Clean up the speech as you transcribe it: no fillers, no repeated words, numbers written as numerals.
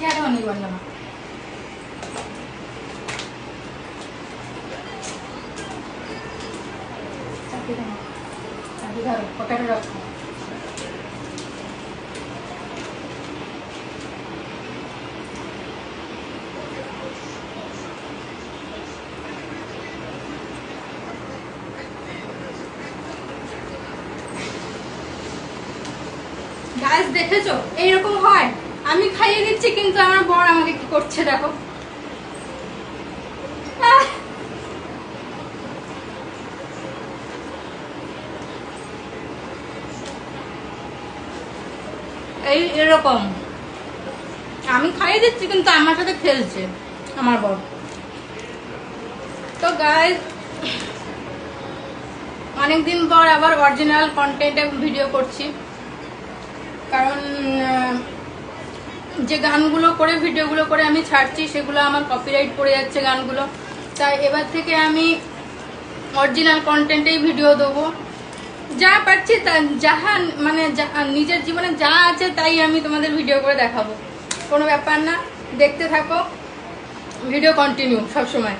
কেন নেই বললাম না ধরো পকেটে রাখো গাইস দেখেছো এইরকম হয় আমি খাইয়ে দিচ্ছি কিন্তু আমার বর আমাকে কি করছে দেখো এই এরকম আমি খাইয়ে দিচ্ছি কিন্তু আমার সাথে খেলছে আমার বর তো গাইস অনেকদিন পর আবার অরিজিনাল কন্টেন্টে ভিডিও করছি কারণ যে গানগুলো করে ভিডিওগুলো করে আমি ছাড়ছি সেগুলো আমার কপিরাইট পড়ে যাচ্ছে গানগুলো তাই এবার থেকে আমি অরিজিনাল কন্টেন্টেই ভিডিও দেবো যা পাচ্ছি তা যাহা মানে নিজের জীবনে যা আছে তাই আমি তোমাদের ভিডিও করে দেখাবো কোনো ব্যাপার না দেখতে থাকো ভিডিও কন্টিনিউ সবসময়